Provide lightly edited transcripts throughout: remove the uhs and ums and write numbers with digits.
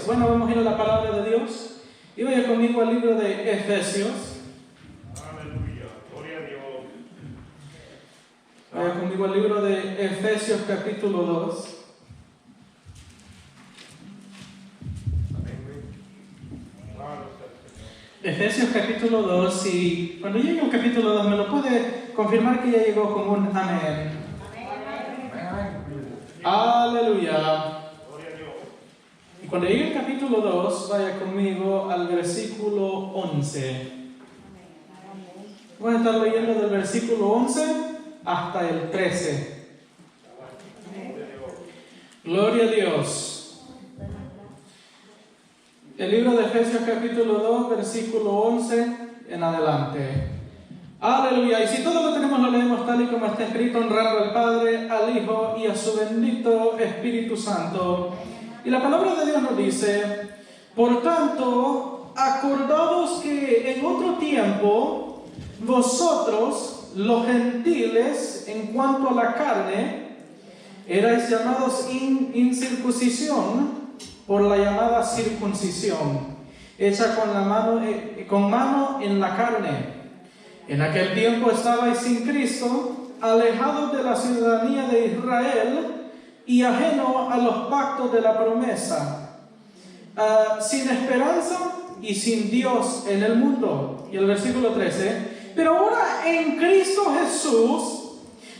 Bueno, vamos a ir a la palabra de Dios. Y vaya conmigo al libro de Efesios. Aleluya, gloria a Dios. Vaya conmigo al libro de Efesios capítulo 2. Efesios capítulo 2, y cuando llegue al capítulo 2 me lo puede confirmar que ya llegó con un amén. Aleluya. Gloria a Dios. Y cuando llegue el capítulo 2, vaya conmigo al versículo 11. Voy a estar leyendo del versículo 11 hasta el 13. Gloria a Dios. El libro de Efesios capítulo 2, versículo 11 en adelante. Aleluya. Y si todo lo tenemos, lo leemos tal y como está escrito, honrando al Padre, al Hijo y a su bendito Espíritu Santo. Y la palabra de Dios nos dice: por tanto, acordaos que en otro tiempo vosotros, los gentiles, en cuanto a la carne, erais llamados incircuncisión por la llamada circuncisión, hecha con mano en la carne. En aquel tiempo estabais sin Cristo, alejados de la ciudadanía de Israel y ajeno a los pactos de la promesa, sin esperanza y sin Dios en el mundo. Y el versículo 13: pero ahora en Cristo Jesús,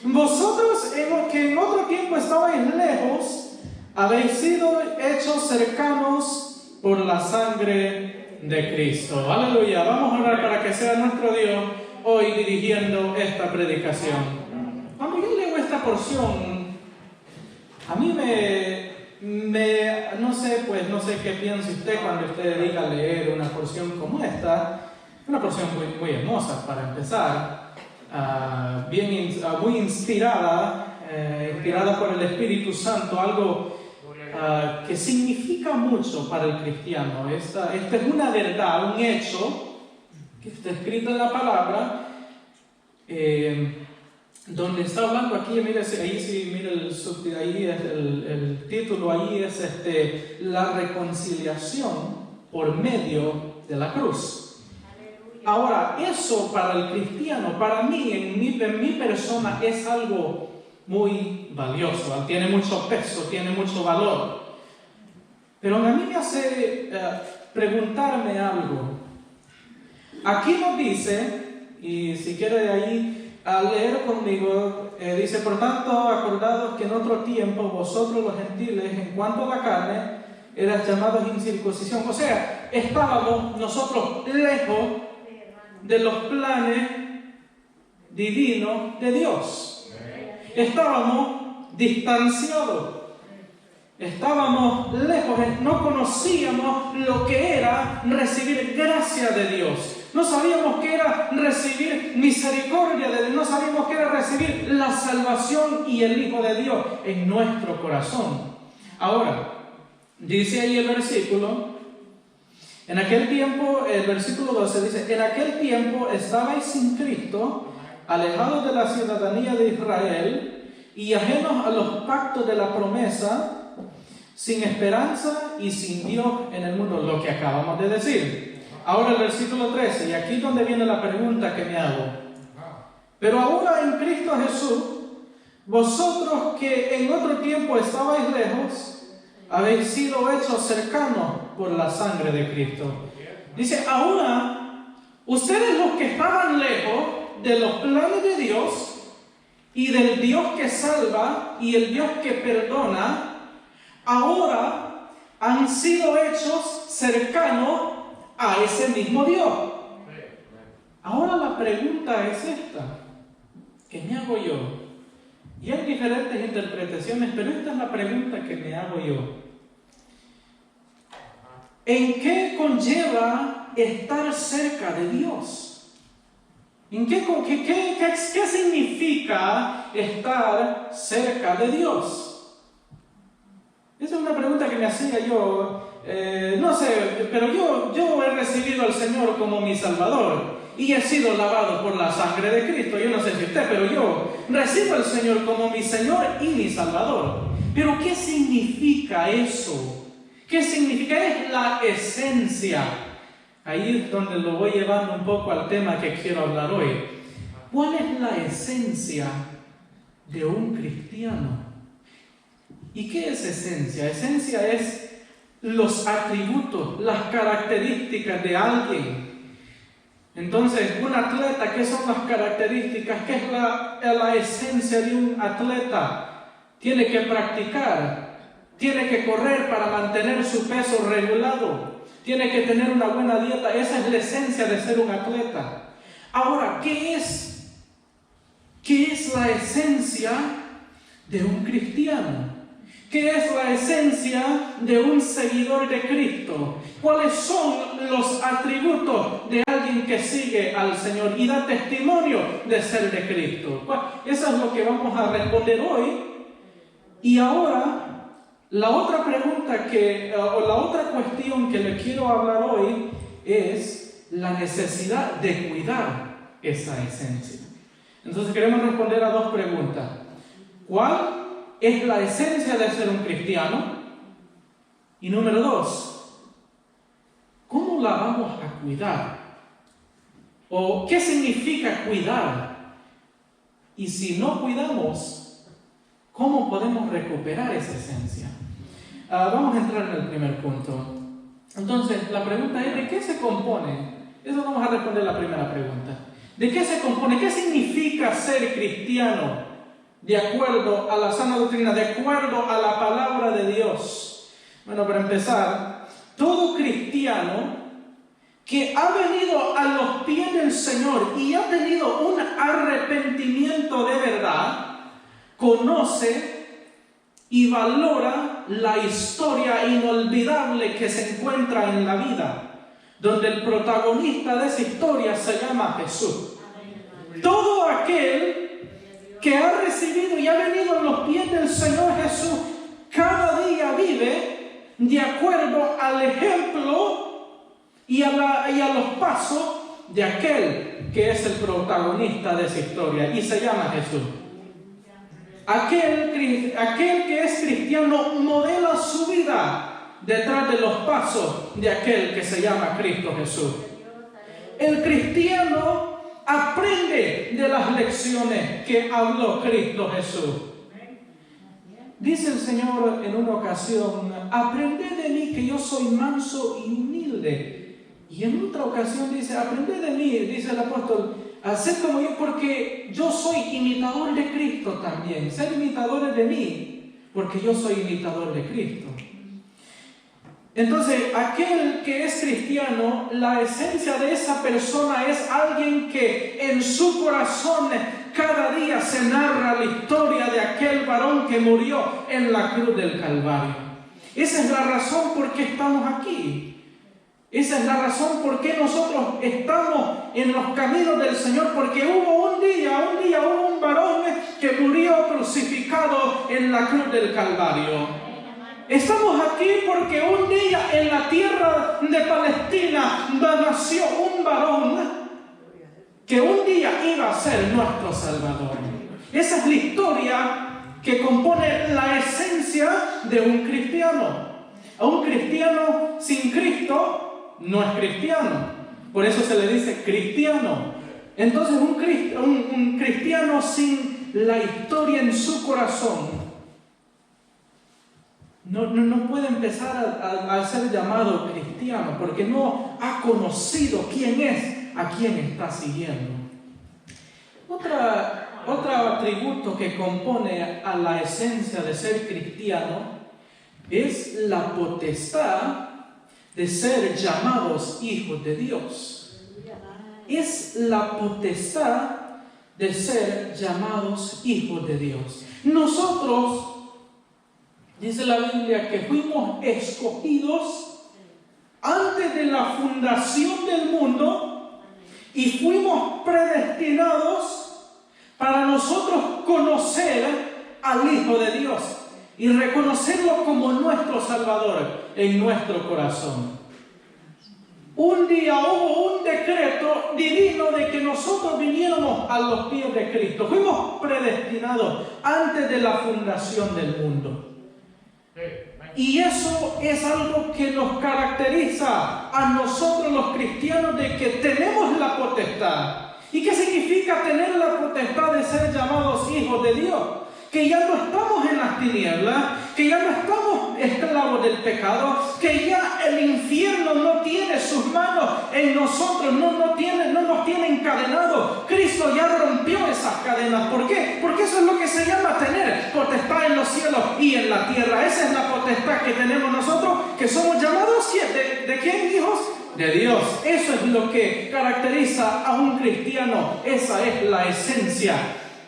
vosotros que en otro tiempo estabais lejos, habéis sido hechos cercanos por la sangre de Cristo. Aleluya. Vamos a orar para que sea nuestro Dios hoy dirigiendo esta predicación. Cuando yo leo esta porción, a mí no sé qué piensa usted cuando usted dedica a leer una porción como esta. Una porción muy hermosa para empezar, muy inspirada por el Espíritu Santo, algo que significa mucho para el cristiano. Esta es una verdad, un hecho que está escrito en la palabra, donde está hablando aquí, mire, ahí es el título, ahí es la reconciliación por medio de la cruz. Ahora, eso para el cristiano, para mí, en mi persona, es algo muy valioso, tiene mucho peso, tiene mucho valor. Pero a mí me hace preguntarme algo. Aquí nos dice, y si quiere de ahí leer conmigo, dice: por tanto, acordados que en otro tiempo vosotros los gentiles, en cuanto a la carne, eras llamados incircuncisión. O sea, estábamos nosotros lejos de los planes divinos de Dios. Estábamos distanciados, estábamos lejos, no conocíamos lo que era recibir gracia de Dios. No sabíamos qué era recibir misericordia de Dios, no sabíamos qué era recibir la salvación y el Hijo de Dios en nuestro corazón. Ahora, dice ahí el versículo, en aquel tiempo, el versículo 12 dice: en aquel tiempo estabais sin Cristo, alejados de la ciudadanía de Israel y ajenos a los pactos de la promesa, sin esperanza y sin Dios en el mundo. Lo que acabamos de decir. Ahora el versículo 13, y aquí es donde viene la pregunta que me hago. Pero ahora en Cristo Jesús, vosotros que en otro tiempo estabais lejos, habéis sido hechos cercanos por la sangre de Cristo. Dice: ahora, ustedes los que estaban lejos de los planes de Dios y del Dios que salva y el Dios que perdona, ahora han sido hechos cercanos a ese mismo Dios. Ahora la pregunta es esta, que me hago yo. Y hay diferentes interpretaciones, pero esta es la pregunta que me hago yo. ¿En qué conlleva estar cerca de Dios? ¿Qué significa estar cerca de Dios? Esa es una pregunta que me hacía yo. No sé, pero yo he recibido al Señor como mi Salvador y he sido lavado por la sangre de Cristo. Yo no sé si usted, pero yo recibo al Señor como mi Señor y mi Salvador. Pero ¿qué significa eso? ¿Qué significa? Es la esencia. Ahí es donde lo voy llevando un poco al tema que quiero hablar hoy. ¿Cuál es la esencia de un cristiano? ¿Y qué es esencia? Esencia es los atributos, las características de alguien. Entonces, un atleta, ¿qué son las características? ¿Qué es la esencia de un atleta? Tiene que practicar, tiene que correr para mantener su peso regulado, tiene que tener una buena dieta. Esa es la esencia de ser un atleta. Ahora, ¿qué es la esencia de un cristiano? ¿Qué es la esencia de un seguidor de Cristo? ¿Cuáles son los atributos de alguien que sigue al Señor y da testimonio de ser de Cristo? Eso es lo que vamos a responder hoy. Y ahora, la otra pregunta o la otra cuestión que le quiero hablar hoy es la necesidad de cuidar esa esencia. Entonces queremos responder a dos preguntas. ¿Cuál es la esencia de ser un cristiano? Y número 2, ¿cómo la vamos a cuidar? ¿O qué significa cuidar? Y si no cuidamos, ¿cómo podemos recuperar esa esencia? Vamos a entrar en el primer punto. Entonces, la pregunta es, ¿de qué se compone? Eso vamos a responder la primera pregunta. ¿De qué se compone? ¿Qué significa ser cristiano? De acuerdo a la sana doctrina, de acuerdo a la palabra de Dios. Bueno, para empezar, todo cristiano que ha venido a los pies del Señor y ha tenido un arrepentimiento de verdad, conoce y valora la historia inolvidable que se encuentra en la vida, donde el protagonista de esa historia se llama Jesús. Todo aquel que ha recibido y ha venido a los pies del Señor Jesús, cada día vive de acuerdo al ejemplo y a los pasos de aquel que es el protagonista de esa historia y se llama Jesús. Aquel que es cristiano modela su vida detrás de los pasos de aquel que se llama Cristo Jesús. El cristiano aprende de las lecciones que habló Cristo Jesús. Dice el Señor en una ocasión, aprended de mí que yo soy manso y humilde. Y en otra ocasión dice, aprended de mí, dice el apóstol, haced como yo, porque yo soy imitador de Cristo también. Sed imitadores de mí, porque yo soy imitador de Cristo. Entonces, aquel que es cristiano, la esencia de esa persona es alguien que en su corazón cada día se narra la historia de aquel varón que murió en la cruz del Calvario. Esa es la razón por qué estamos aquí. Esa es la razón por qué nosotros estamos en los caminos del Señor, porque hubo un día hubo un varón que murió crucificado en la cruz del Calvario. Estamos aquí porque un día en la tierra de Palestina nació un varón que un día iba a ser nuestro Salvador. Esa es la historia que compone la esencia de un cristiano. A un cristiano sin Cristo no es cristiano. Por eso se le dice cristiano. Entonces un cristiano sin la historia en su corazón no puede empezar a ser llamado cristiano porque no ha conocido quién es, a quién está siguiendo. Otro atributo que compone a la esencia de ser cristiano es la potestad de ser llamados hijos de Dios. Es la potestad de ser llamados hijos de Dios. Nosotros, dice la Biblia, que fuimos escogidos antes de la fundación del mundo y fuimos predestinados para nosotros conocer al Hijo de Dios y reconocerlo como nuestro Salvador en nuestro corazón. Un día hubo un decreto divino de que nosotros viniéramos a los pies de Cristo. Fuimos predestinados antes de la fundación del mundo. Y eso es algo que nos caracteriza a nosotros los cristianos, de que tenemos la potestad. ¿Y qué significa tener la potestad de ser llamados hijos de Dios? Que ya no estamos en las tinieblas, que ya no estamos esclavos del pecado, que ya el infierno no tiene sus manos en nosotros, no nos tiene encadenados. Cristo ya rompió esas cadenas. ¿Por qué? Porque eso es lo que se llama tener potestad en los cielos y en la tierra. Esa es la potestad que tenemos nosotros, que somos llamados ¿de quién, hijos? De Dios. Eso es lo que caracteriza a un cristiano. Esa es la esencia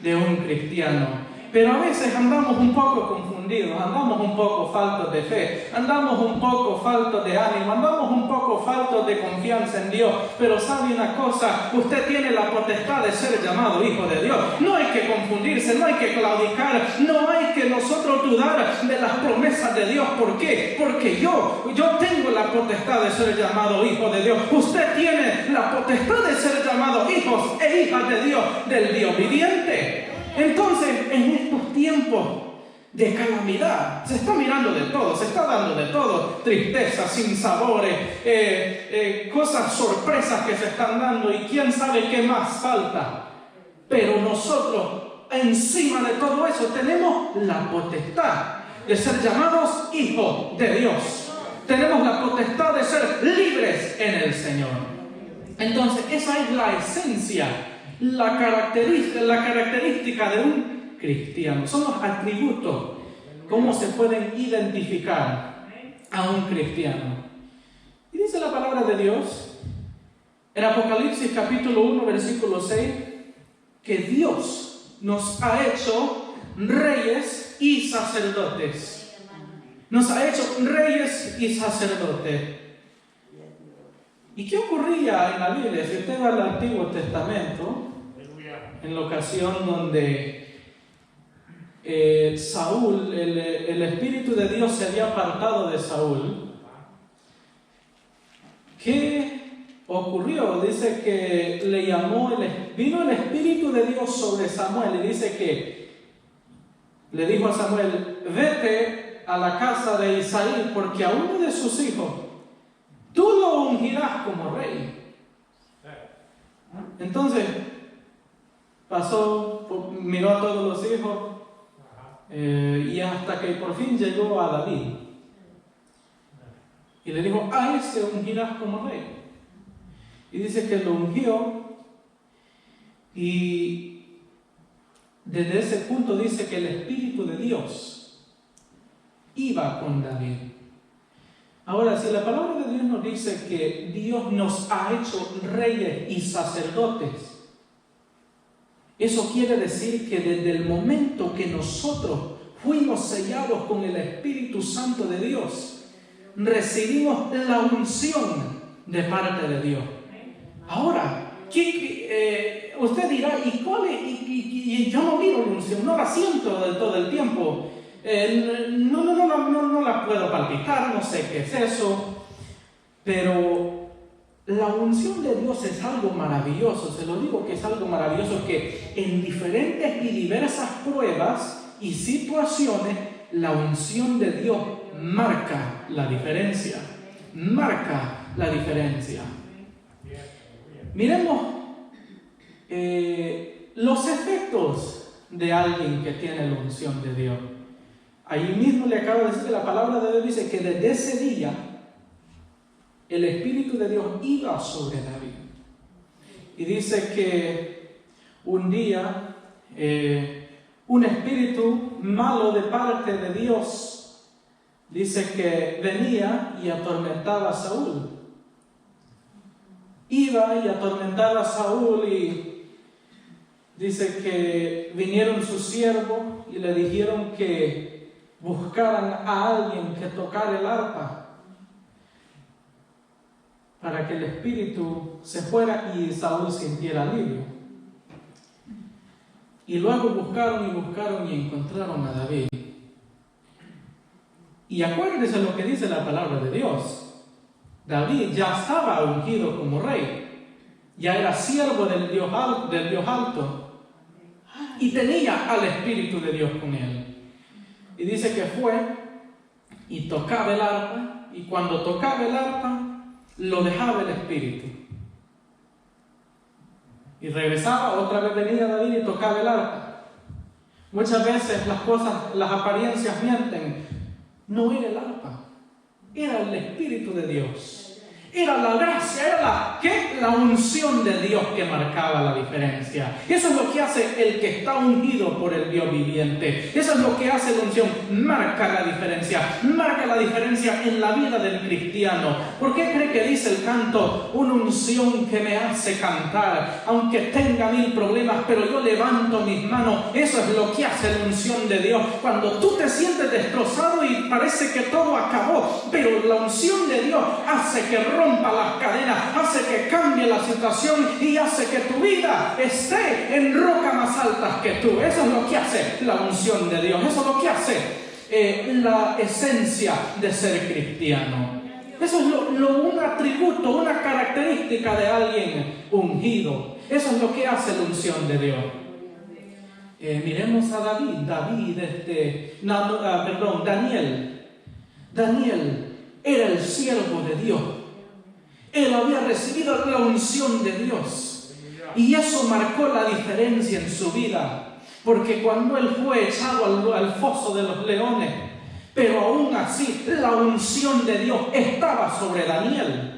de un cristiano. Pero a veces andamos un poco confundidos, andamos un poco faltos de fe, andamos un poco faltos de ánimo, andamos un poco faltos de confianza en Dios. Pero sabe una cosa, usted tiene la potestad de ser llamado hijo de Dios. No hay que confundirse, no hay que claudicar, no hay que nosotros dudar de las promesas de Dios. ¿Por qué? Porque yo tengo la potestad de ser llamado hijo de Dios. Usted tiene la potestad de ser llamado hijos e hijas de Dios, del Dios viviente. Entonces, en estos tiempos de calamidad, se está mirando de todo, se está dando de todo, tristezas, sinsabores, cosas, sorpresas que se están dando, y quién sabe qué más falta. Pero nosotros, encima de todo eso, tenemos la potestad de ser llamados hijos de Dios. Tenemos la potestad de ser libres en el Señor. Entonces, esa es la esencia, la característica de un cristiano. Son los atributos, cómo se pueden identificar a un cristiano. Y dice la palabra de Dios en Apocalipsis capítulo 1 versículo 6, que Dios nos ha hecho reyes y sacerdotes. Nos ha hecho reyes y sacerdotes. ¿Y qué ocurría en la Biblia? Si usted va al Antiguo Testamento, en la ocasión donde Saúl, el Espíritu de Dios se había apartado de Saúl, ¿qué ocurrió? Dice que vino el Espíritu de Dios sobre Samuel, y dice que le dijo a Samuel: vete a la casa de Isaí, porque a uno de sus hijos tú lo ungirás como rey. Entonces pasó, miró a todos los hijos, y hasta que por fin llegó a David, y le dijo: a ese ungirás como rey. Y dice que lo ungió, y desde ese punto dice que el Espíritu de Dios iba con David. Ahora, si la palabra de Dios nos dice que Dios nos ha hecho reyes y sacerdotes, eso quiere decir que desde el momento que nosotros fuimos sellados con el Espíritu Santo de Dios, recibimos la unción de parte de Dios. Ahora, usted dirá: ¿y cuál es? Y yo no miro la unción, no la siento de todo el tiempo. No la puedo palpitar, no sé qué es eso. Pero la unción de Dios es algo maravilloso. Se lo digo que es algo maravilloso, que en diferentes y diversas pruebas y situaciones, la unción de Dios marca la diferencia. Marca la diferencia. Miremos los efectos de alguien que tiene la unción de Dios. Ahí mismo le acabo de decir que la palabra de Dios dice que desde ese día el Espíritu de Dios iba sobre David. Y dice que un día un espíritu malo de parte de Dios, dice que venía y atormentaba a Saúl. Iba y atormentaba a Saúl, y dice que vinieron sus siervos y le dijeron que buscaran a alguien que tocara el arpa para que el espíritu se fuera y Saúl sintiera alivio. Y luego buscaron y encontraron a David. Y acuérdense lo que dice la palabra de Dios. David ya estaba ungido como rey, ya era siervo del Dios alto, y tenía al Espíritu de Dios con él. Y dice que fue y tocaba el arpa, y cuando tocaba el arpa, lo dejaba el espíritu. Y regresaba, otra vez venía David y tocaba el arpa. Muchas veces las cosas, las apariencias mienten. No era el arpa, era el Espíritu de Dios. Era la gracia, era la unción de Dios que marcaba la diferencia. Eso es lo que hace el que está ungido por el Dios viviente. Eso es lo que hace la unción, marca la diferencia en la vida del cristiano. ¿Por qué cree que dice el canto? Una unción que me hace cantar, aunque tenga 1000 problemas, pero yo levanto mis manos. Eso es lo que hace la unción de Dios. Cuando tú te sientes destrozado y parece que todo acabó, pero la unción de Dios hace que rompa las cadenas, hace que cambie la situación y hace que tu vida esté en rocas más altas que tú. Eso es lo que hace la unción de Dios. Eso es lo que hace la esencia de ser cristiano. Eso es un atributo, una característica de alguien ungido. Eso es lo que hace la unción de Dios. Miremos a Daniel. Daniel era el siervo de Dios. Él había recibido la unción de Dios. Y eso marcó la diferencia en su vida. Porque cuando él fue echado al foso de los leones, pero aún así la unción de Dios estaba sobre Daniel.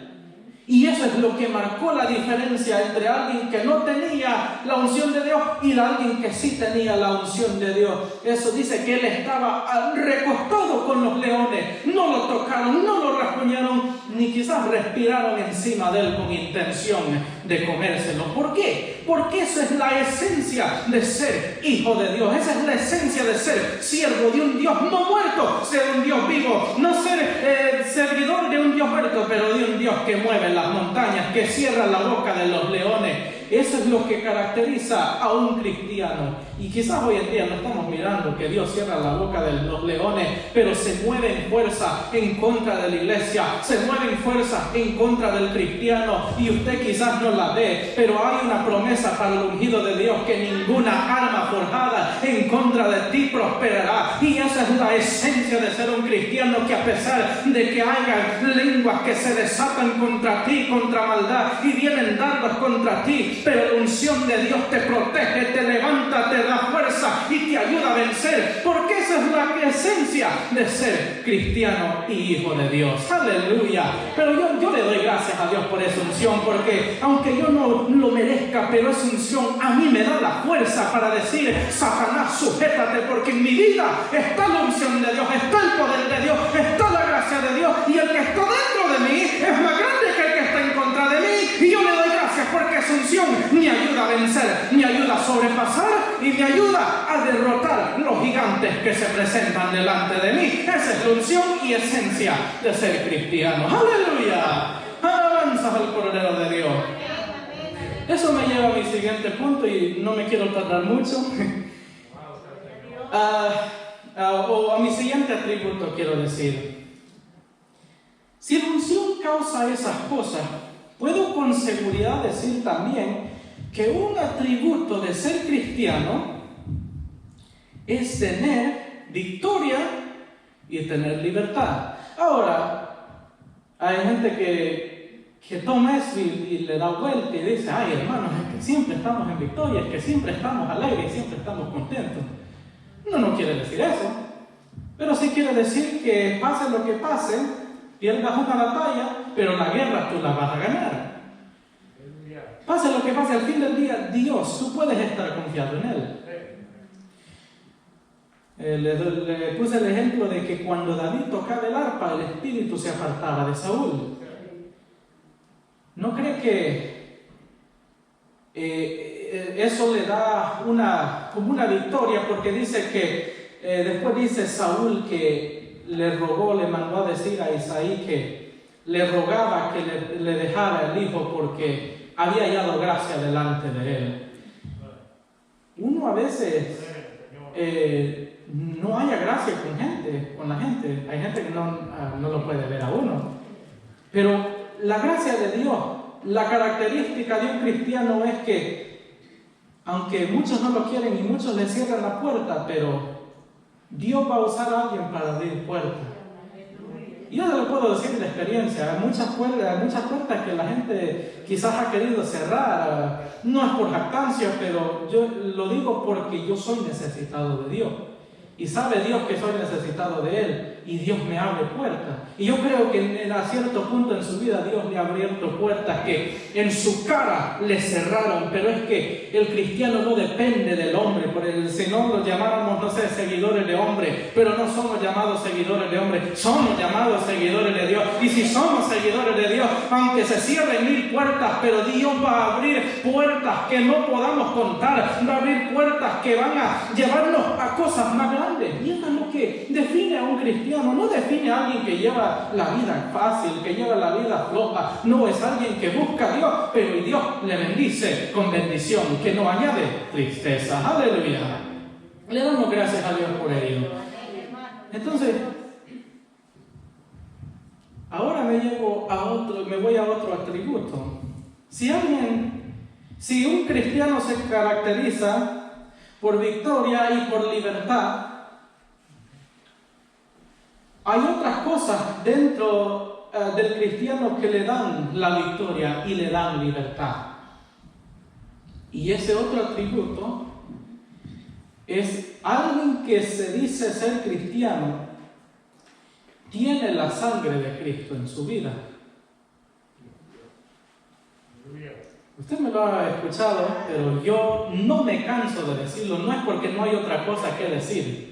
Y eso es lo que marcó la diferencia entre alguien que no tenía la unción de Dios y alguien que sí tenía la unción de Dios. Eso dice que él estaba recostado con los leones. No lo tocaron, no lo rasguñaron, ni quizás respiraron encima de él con intención de comérselo. ¿Por qué? Porque esa es la esencia de ser hijo de Dios. Esa es la esencia de ser siervo de un Dios no muerto, ser un Dios vivo. No ser servidor de un Dios muerto, pero de un Dios que mueve las montañas, que cierra la boca de los leones. Eso es lo que caracteriza a un cristiano. Y quizás hoy en día no estamos mirando que Dios cierra la boca de los leones, pero se mueve en fuerza en contra de la iglesia, se mueve en fuerza en contra del cristiano, y usted quizás no la ve, pero hay una promesa para el ungido de Dios, que ninguna arma forjada en contra de ti prosperará. Y esa es la esencia de ser un cristiano, que a pesar de que haya lenguas que se desatan contra ti, contra maldad, y vienen dardos contra ti, pero la unción de Dios te protege, te levanta, te da fuerza y te ayuda a vencer, porque esa es la esencia de ser cristiano y hijo de Dios. Aleluya. Pero yo le doy gracias a Dios por esa unción, porque aunque yo no lo merezca, pero esa unción a mí me da la fuerza para decir: Satanás, sujétate, porque en mi vida está la unción de Dios, está el poder de Dios, está la gracia de Dios, y el que está dentro de mí es más grande que el que está en contra de mí. Y yo le doy gracias porque esa unción me ayuda a vencer, me ayuda a sobrepasar y me ayuda a derrotar los gigantes que se presentan delante de mí. Esa es la unción y esencia de ser cristiano. ¡Aleluya! Alabanzas al Cordero de Dios. Eso me lleva a mi siguiente punto, y no me quiero tardar mucho. O a mi siguiente atributo, quiero decir. Si la unción causa esas cosas, puedo con seguridad decir también que un atributo de ser cristiano es tener victoria y tener libertad. Ahora, hay gente que toma eso y le da vuelta y dice: ay, hermanos, es que siempre estamos en victoria, es que siempre estamos alegres, siempre estamos contentos. No quiere decir eso, pero sí quiere decir que pase lo que pase, pierdas una batalla, pero la guerra tú la vas a ganar. Pase lo que pase, al fin del día, Dios, tú puedes estar confiado en Él. Le puse el ejemplo de que cuando David tocaba el arpa, el espíritu se apartaba de Saúl. ¿No cree que eso le da como una victoria? Porque dice que después dice Saúl que le mandó a decir a Isaí que le rogaba que le dejara el hijo porque había hallado gracia delante de él. Uno a veces no haya gracia con la gente. Hay gente que no lo puede ver a uno. Pero la gracia de Dios, la característica de un cristiano es que, aunque muchos no lo quieren y muchos le cierran la puerta, pero Dios va a usar a alguien para abrir puertas. Y yo lo puedo decir de experiencia, hay muchas puertas que la gente quizás ha querido cerrar, no es por jactancia, pero yo lo digo porque yo soy necesitado de Dios. Y sabe Dios que soy necesitado de Él, y Dios me abre puertas. Y yo creo que a cierto punto en su vida Dios le ha abierto puertas que en su cara le cerraron, pero es que el cristiano no depende del hombre, si no lo llamáramos, no sé, seguidores de hombre, pero no somos llamados seguidores de hombre, somos llamados seguidores de Dios. Y si somos seguidores de Dios, aunque se cierren 1000 puertas, pero Dios va a abrir puertas que no podamos contar, va a abrir puertas que van a llevarnos a cosas más grandes. Y eso es lo que define a un cristiano, no define a alguien que lleva la vida fácil, que lleva la vida floja, no, es alguien que busca a Dios, pero Dios le bendice con bendición, que no añade tristeza. Aleluya. Le damos gracias a Dios por ello. Entonces, ahora me voy a otro atributo. Si un cristiano se caracteriza por victoria y por libertad, hay otras cosas dentro del cristiano que le dan la victoria y le dan libertad. Y ese otro atributo es alguien que se dice ser cristiano, tiene la sangre de Cristo en su vida. Usted me lo ha escuchado, pero yo no me canso de decirlo, no es porque no hay otra cosa que decir.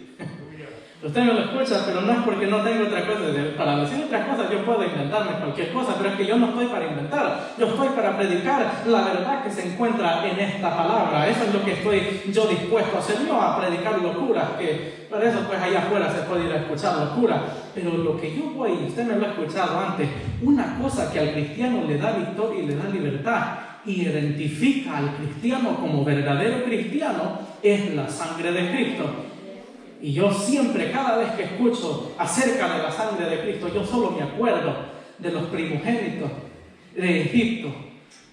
Usted me lo escucha, pero no es porque no tengo otra cosa. Para decir otras cosas yo puedo inventarme cualquier cosa, pero es que yo no estoy para inventar. Yo estoy para predicar la verdad que se encuentra en esta palabra. Eso es lo que estoy yo dispuesto a hacer, no a predicar locuras, que para eso pues allá afuera se puede ir a escuchar locuras. Pero lo que yo voy, usted me lo ha escuchado antes, una cosa que al cristiano le da victoria y le da libertad y identifica al cristiano como verdadero cristiano es la sangre de Cristo. Y yo siempre, cada vez que escucho acerca de la sangre de Cristo, yo solo me acuerdo de los primogénitos de Egipto,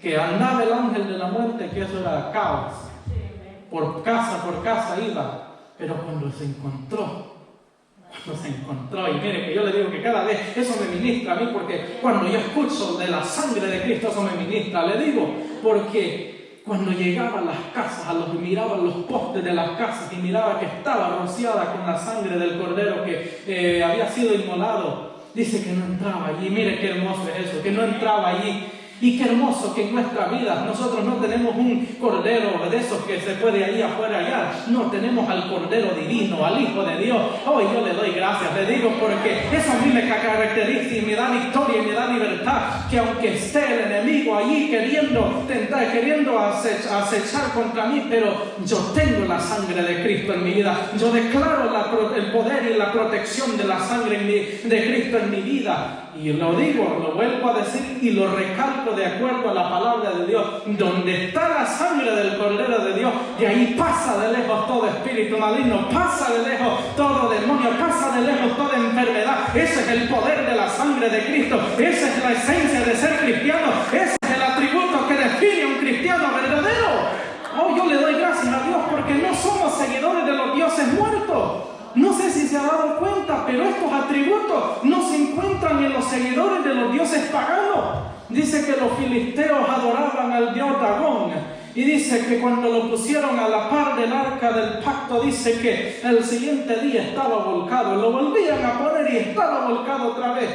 que andaba el ángel de la muerte, que eso era caos. Por casa iba, pero cuando se encontró, y mire que yo le digo que cada vez eso me ministra a mí, porque cuando yo escucho de la sangre de Cristo, eso me ministra, le digo, porque cuando llegaba a las casas, miraba los postes de las casas y miraba que estaba rociada con la sangre del cordero que había sido inmolado, dice que no entraba allí. Mire qué hermoso es eso, que no entraba allí. Y qué hermoso que en nuestra vida nosotros no tenemos un cordero de esos que se puede ahí afuera hallar. No, tenemos al Cordero Divino, al Hijo de Dios. Hoy yo le doy gracias, le digo, porque eso a mí me caracteriza y me da victoria y me da libertad. Que aunque esté el enemigo allí queriendo acechar contra mí, pero yo tengo la sangre de Cristo en mi vida. Yo declaro el poder y la protección de la sangre de Cristo en mi vida. Y lo digo, lo vuelvo a decir y lo recalco de acuerdo a la palabra de Dios. Donde está la sangre del Cordero de Dios, de ahí pasa de lejos todo espíritu maligno, pasa de lejos todo demonio, pasa de lejos toda enfermedad. Ese es el poder de la sangre de Cristo. Esa es la esencia de ser cristiano. Ese es el atributo que define a un cristiano verdadero. Oh, yo le doy gracias a Dios porque no somos seguidores de los dioses muertos. No sé si se ha dado cuenta, pero estos atributos no se encuentran en los seguidores de los dioses paganos. Dice que los filisteos adoraban al dios Dagón. Y dice que cuando lo pusieron a la par del arca del pacto, dice que el siguiente día estaba volcado. Lo volvían a poner y estaba volcado otra vez.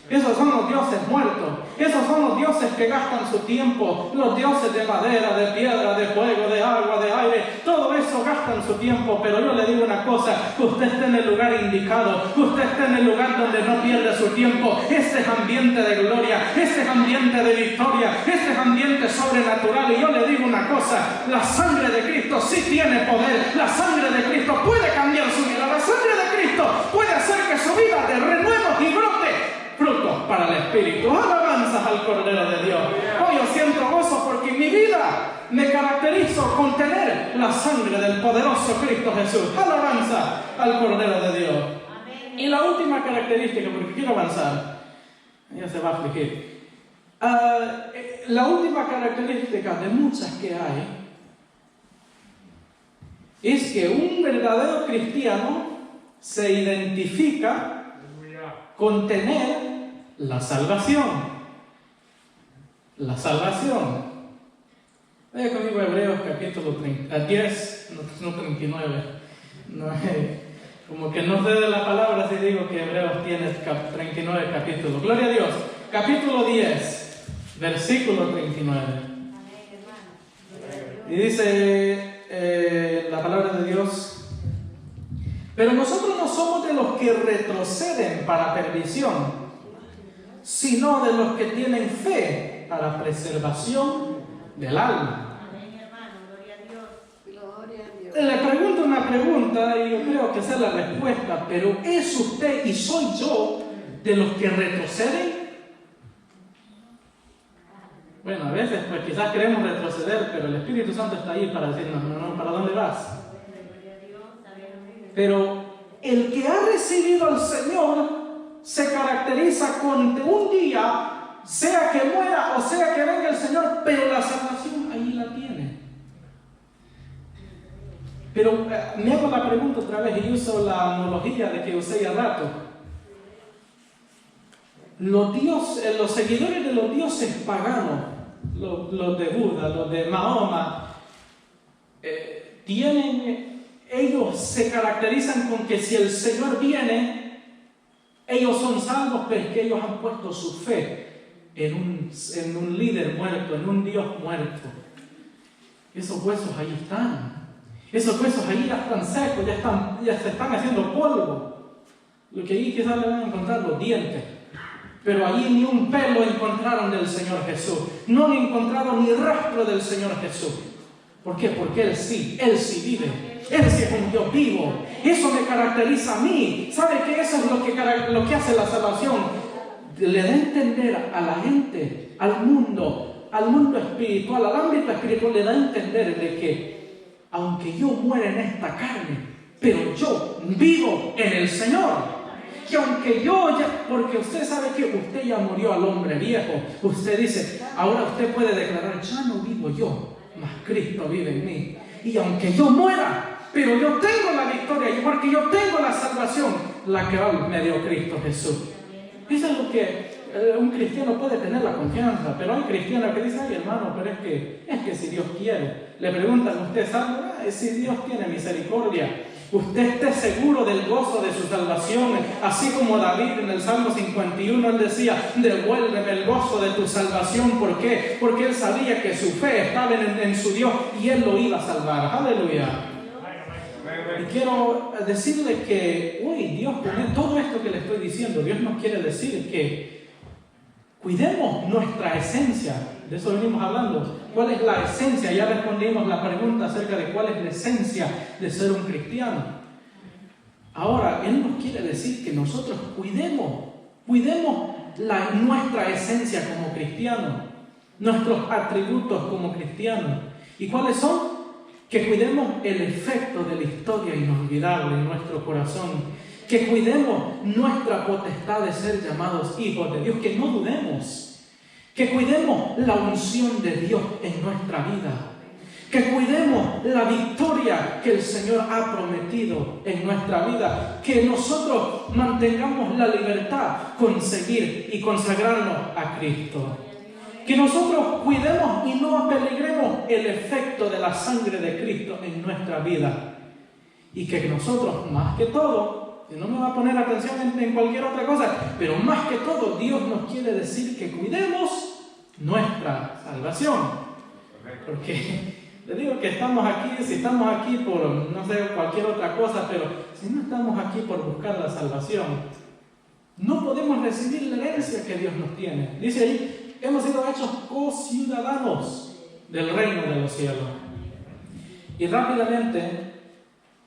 Esos son los dioses muertos. Esos son los dioses que gastan su tiempo. Los dioses de madera, de piedra, de fuego, de agua, de aire. Todo eso gastan su tiempo. Pero yo le digo una cosa. Usted está en el lugar indicado. Usted está en el lugar donde no pierde su tiempo. Este es ambiente de gloria. Este es ambiente de victoria. Este es ambiente sobrenatural. Y yo le digo una cosa. La sangre de Cristo sí tiene poder. La sangre de Cristo puede cambiar su vida. La sangre de Cristo puede hacer que su vida de renuevo y brote frutos para el Espíritu. Alabanzas al Cordero de Dios. Hoy yo siento gozo porque en mi vida me caracterizo con tener la sangre del poderoso Cristo Jesús. Alabanza al Cordero de Dios. Amén. Y la última característica, porque quiero avanzar, ya se va a afligir. La última característica de muchas que hay es que un verdadero cristiano se identifica contener la salvación. La salvación. Vaya conmigo a Hebreos capítulo 10, no 39. No, como que no sé de la palabra si digo que Hebreos tiene 39 capítulos. Gloria a Dios. Capítulo 10, versículo 39. Y dice la palabra de Dios: pero nosotros no somos de los que retroceden para perdición, sino de los que tienen fe para preservación del alma. Le pregunto una pregunta y yo creo que esa es la respuesta, pero ¿es usted y soy yo de los que retroceden? Bueno, a veces pues quizás queremos retroceder, pero el Espíritu Santo está ahí para decirnos, no, ¿para dónde vas? Pero el que ha recibido al Señor se caracteriza con que un día, sea que muera o sea que venga el Señor, pero la salvación ahí la tiene. Pero me hago la pregunta otra vez y uso la analogía de que usé ya rato. Los seguidores de los dioses paganos, los de Buda, los de Mahoma, ellos se caracterizan con que si el Señor viene, ellos son salvos, pero es que ellos han puesto su fe en un líder muerto, en un Dios muerto. Esos huesos ahí están. Esos huesos ahí ya están secos, ya se están haciendo polvo. Lo que ahí quizás le van a encontrar los dientes. Pero allí ni un pelo encontraron del Señor Jesús. No han encontrado ni rastro del Señor Jesús. ¿Por qué? Porque Él sí vive. Él sí es un Dios vivo. Eso me caracteriza a mí. ¿Sabe qué? Eso es lo que hace la salvación. Le da a entender a la gente, al mundo espiritual, al ámbito espiritual, le da a entender de que aunque yo muera en esta carne, pero yo vivo en el Señor. Que aunque porque usted sabe que usted ya murió al hombre viejo, usted dice, ahora usted puede declarar, ya no vivo yo, mas Cristo vive en mí. Y aunque yo muera, pero yo tengo la victoria, porque yo tengo la salvación, la que me dio Cristo Jesús. Eso es lo que un cristiano puede tener la confianza, pero hay cristianos que dicen, ay hermano, pero es que si Dios quiere, le preguntan, ¿usted sabe? Si Dios tiene misericordia, usted esté seguro del gozo de su salvación, así como David en el Salmo 51, él decía, devuélveme el gozo de tu salvación. ¿Por qué? Porque él sabía que su fe estaba en su Dios y él lo iba a salvar. Aleluya. Y quiero decirle que hoy Dios, con todo esto que le estoy diciendo, Dios nos quiere decir que cuidemos nuestra esencia. De eso venimos hablando. ¿Cuál es la esencia? Ya respondimos la pregunta acerca de cuál es la esencia de ser un cristiano. Ahora, Él nos quiere decir que nosotros cuidemos nuestra esencia como cristianos, nuestros atributos como cristianos. ¿Y cuáles son? Que cuidemos el efecto de la historia inolvidable en nuestro corazón. Que cuidemos nuestra potestad de ser llamados hijos de Dios. Que no dudemos. Que cuidemos la unción de Dios en nuestra vida. Que cuidemos la victoria que el Señor ha prometido en nuestra vida. Que nosotros mantengamos la libertad con seguir y consagrarnos a Cristo. Que nosotros cuidemos y no apeligremos el efecto de la sangre de Cristo en nuestra vida. Y que nosotros, más que todo, y no me va a poner atención en cualquier otra cosa, pero más que todo, Dios nos quiere decir que cuidemos nuestra salvación. Porque le digo que estamos aquí, si estamos aquí por, no sé, cualquier otra cosa, pero si no estamos aquí por buscar la salvación, no podemos recibir la herencia que Dios nos tiene. Dice ahí, hemos sido hechos co-ciudadanos del reino de los cielos. Y rápidamente,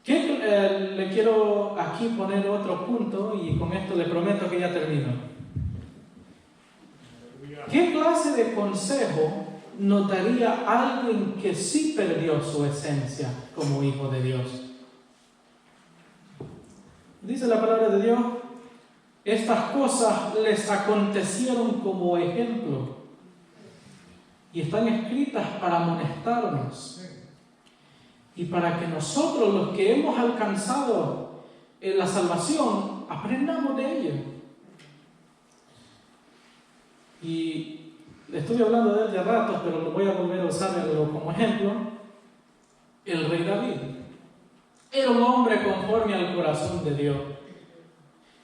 le quiero aquí poner otro punto y con esto le prometo que ya termino. ¿Qué clase de consejo nos daría alguien que sí perdió su esencia como hijo de Dios? Dice la palabra de Dios, estas cosas les acontecieron como ejemplo y están escritas para amonestarnos y para que nosotros, los que hemos alcanzado la salvación, aprendamos de ello. y estuve hablando de él de ratos, pero lo voy a volver a usar como ejemplo. El rey David era un hombre conforme al corazón de Dios.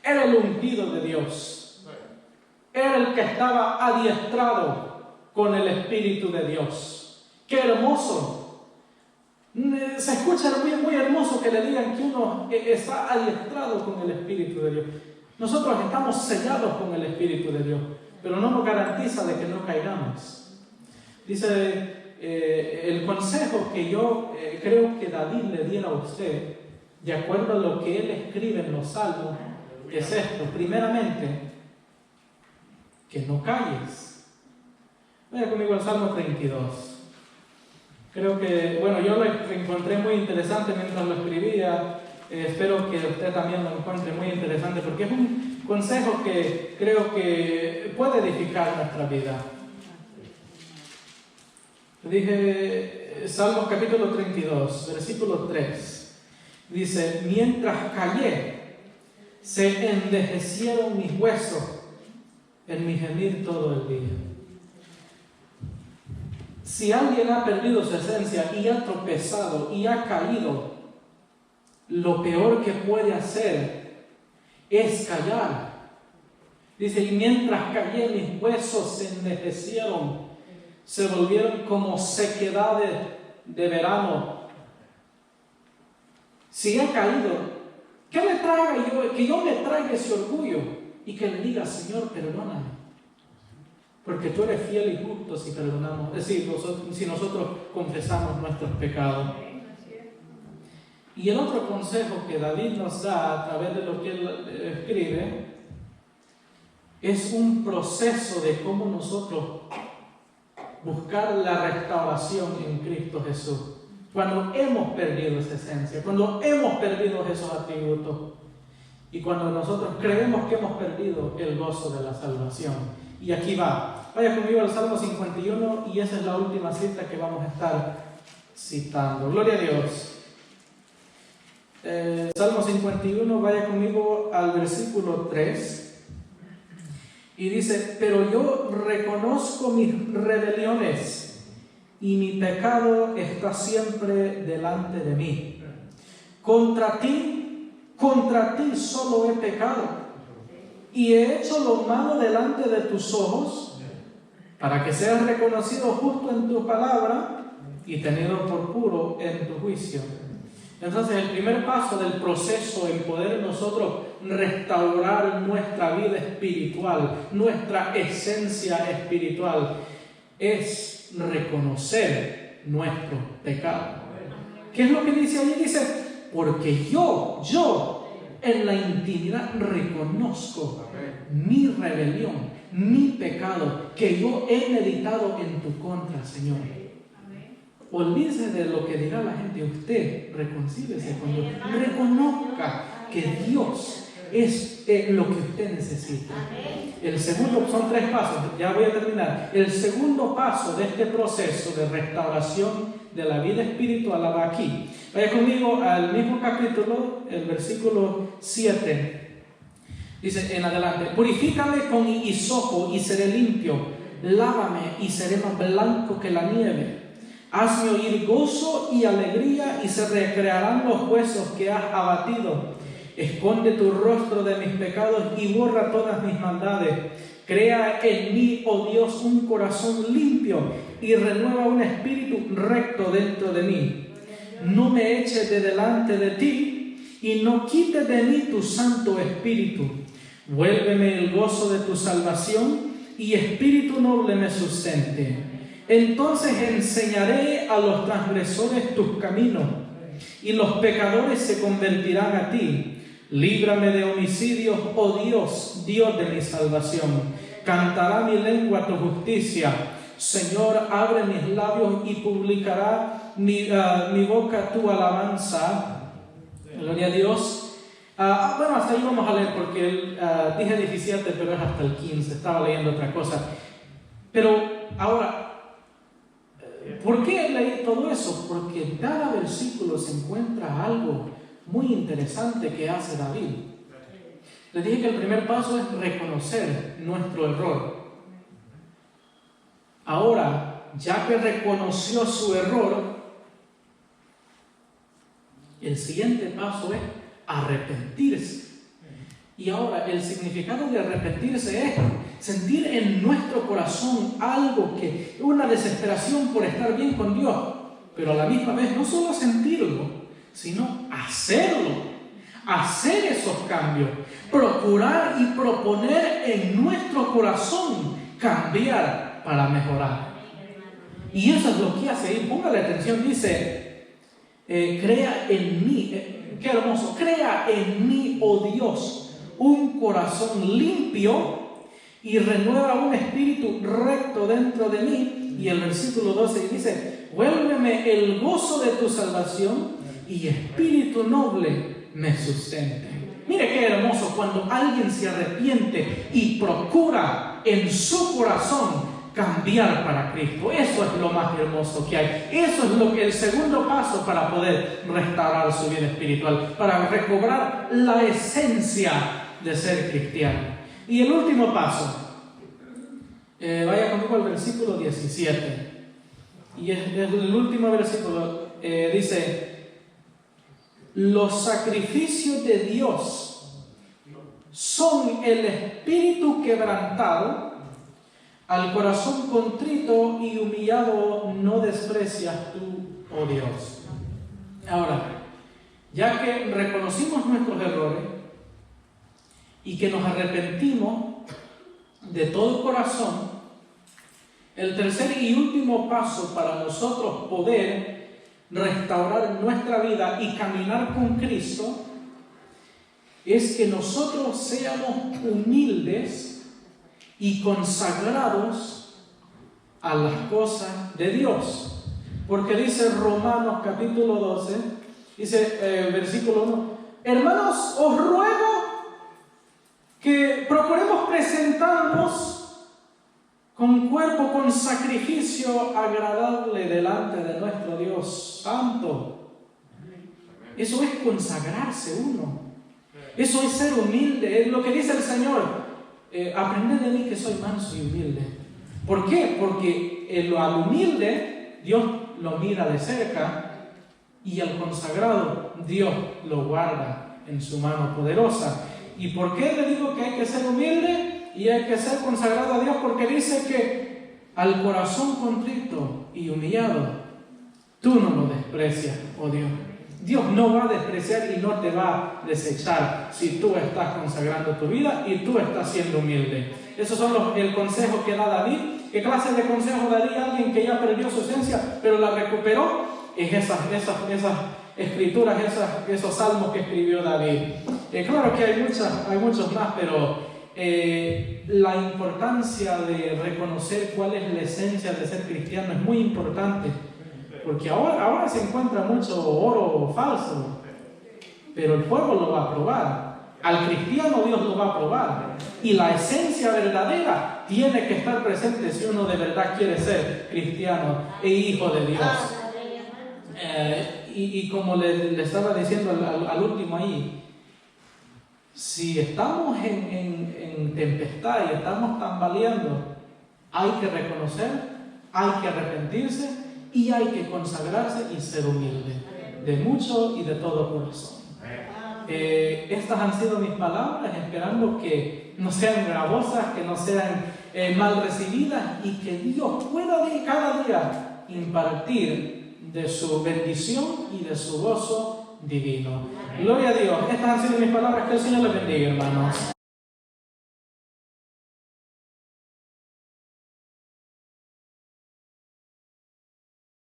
Era el ungido de Dios. Era el que estaba adiestrado con el Espíritu de Dios. ¡Qué hermoso! Se escucha muy, muy hermoso que le digan que uno está adiestrado con el Espíritu de Dios. Nosotros estamos sellados con el Espíritu de Dios, pero no nos garantiza de que no caigamos. Dice el consejo que yo creo que David le diera a usted, de acuerdo a lo que él escribe en los Salmos, es esto: primeramente, que no calles. Vaya conmigo al Salmo 32. Creo que, bueno, yo lo encontré muy interesante mientras lo escribía. Espero que usted también lo encuentre muy interesante, porque es un consejo que creo que puede edificar nuestra vida. Dije Salmos capítulo 32, versículo 3. Dice: mientras callé, se envejecieron mis huesos en mi gemir todo el día. Si alguien ha perdido su esencia y ha tropezado y ha caído, lo peor que puede hacer es callar. Dice: y mientras callé, mis huesos se envejecieron, se volvieron como sequedades de verano. Si he caído, ¿qué me traiga yo? Que yo me traiga ese orgullo y que le diga: Señor, perdóname, porque tú eres fiel y justo si perdonamos, es decir, si nosotros confesamos nuestros pecados. Y el otro consejo que David nos da a través de lo que él escribe es un proceso de cómo nosotros buscar la restauración en Cristo Jesús. Cuando hemos perdido esa esencia, cuando hemos perdido esos atributos y cuando nosotros creemos que hemos perdido el gozo de la salvación. Y aquí va. Vaya conmigo al Salmo 51 y esa es la última cita que vamos a estar citando. Gloria a Dios. Salmo 51, vaya conmigo al versículo 3. Y dice: pero yo reconozco mis rebeliones y mi pecado está siempre delante de mí. Contra ti solo he pecado y he hecho lo malo delante de tus ojos, para que seas reconocido justo en tu palabra y tenido por puro en tu juicio. Entonces, el primer paso del proceso en poder nosotros restaurar nuestra vida espiritual, nuestra esencia espiritual, es reconocer nuestro pecado. ¿Qué es lo que dice allí? Dice: porque yo en la intimidad reconozco mi rebelión, mi pecado, que yo he meditado en tu contra, Señor. Olvídese de lo que dirá la gente. Usted reconcíliese con Dios. Reconozca que Dios es lo que usted necesita. El segundo, son 3 pasos, ya voy a terminar. El segundo paso de este proceso de restauración de la vida espiritual va aquí. Vaya conmigo al mismo capítulo, el versículo 7. Dice en adelante: purifícame con hisopo y seré limpio, lávame y seré más blanco que la nieve. Hazme oír gozo y alegría y se recrearán los huesos que has abatido. Esconde tu rostro de mis pecados y borra todas mis maldades. Crea en mí, oh Dios, un corazón limpio y renueva un espíritu recto dentro de mí. No me eches de delante de ti y no quites de mí tu santo espíritu. Vuélveme el gozo de tu salvación y espíritu noble me sustente. Entonces enseñaré a los transgresores tus caminos y los pecadores se convertirán a ti. Líbrame de homicidios, oh Dios, Dios de mi salvación. Cantará mi lengua tu justicia. Señor, abre mis labios y publicará mi boca tu alabanza. Gloria a Dios. Bueno, hasta ahí vamos a leer porque dije 17, pero es hasta el 15. Estaba leyendo otra cosa. Pero ahora, ¿por qué leí todo eso? Porque en cada versículo se encuentra algo muy interesante que hace David. Les dije que el primer paso es reconocer nuestro error. Ahora, ya que reconoció su error, el siguiente paso es arrepentirse. Y ahora el significado de arrepentirse es sentir en nuestro corazón algo una desesperación por estar bien con Dios, pero a la misma vez no solo sentirlo, sino hacerlo, hacer esos cambios, procurar y proponer en nuestro corazón cambiar para mejorar. Y eso es lo que hace, y póngale atención, dice, crea en mí, qué hermoso, crea en mí, oh Dios, un corazón limpio y renueva un espíritu recto dentro de mí. Y el versículo 12 dice, vuélveme el gozo de tu salvación y espíritu noble me sustente. Mire qué hermoso cuando alguien se arrepiente y procura en su corazón cambiar para Cristo. Eso es lo más hermoso que hay. Eso es el segundo paso para poder restaurar su vida espiritual, para recobrar la esencia de ser cristiano. Y el último paso, vaya conmigo al versículo 17, y es el último versículo, dice, los sacrificios de Dios son el espíritu quebrantado, al corazón contrito y humillado no desprecias tú, oh Dios. Ahora, ya que reconocimos nuestros errores y que nos arrepentimos de todo corazón, el tercer y último paso para nosotros poder restaurar nuestra vida y caminar con Cristo es que nosotros seamos humildes y consagrados a las cosas de Dios. Porque dice Romanos capítulo 12, dice versículo 1, hermanos, os ruego que procuremos presentarnos con cuerpo, con sacrificio agradable delante de nuestro Dios Santo. Eso es consagrarse uno. Eso es ser humilde. Es lo que dice el Señor. Aprended de mí que soy manso y humilde. ¿Por qué? Porque al humilde Dios lo mira de cerca y al consagrado Dios lo guarda en su mano poderosa. ¿Y por qué le digo que hay que ser humilde y hay que ser consagrado a Dios? Porque dice que al corazón contrito y humillado tú no lo desprecias, oh Dios. Dios no va a despreciar y no te va a desechar si tú estás consagrando tu vida y tú estás siendo humilde. Esos son el consejo que da David. ¿Qué clase de consejo daría alguien que ya perdió su esencia pero la recuperó? Es esas escrituras, esos salmos que escribió David. Claro que hay muchos más, pero la importancia de reconocer cuál es la esencia de ser cristiano es muy importante. Porque ahora se encuentra mucho oro falso, pero el fuego lo va a probar. Al cristiano Dios lo va a probar. Y la esencia verdadera tiene que estar presente si uno de verdad quiere ser cristiano e hijo de Dios. Y como le estaba diciendo al último ahí, si estamos en tempestad y estamos tambaleando, hay que reconocer, hay que arrepentirse y hay que consagrarse y ser humilde, de mucho y de todo corazón. Estas han sido mis palabras, esperando que no sean gravosas, que no sean mal recibidas y que Dios pueda de cada día impartir de su bendición y de su gozo divino. Gloria a Dios. Estas han sido mis palabras. Que el Señor les bendiga, hermanos.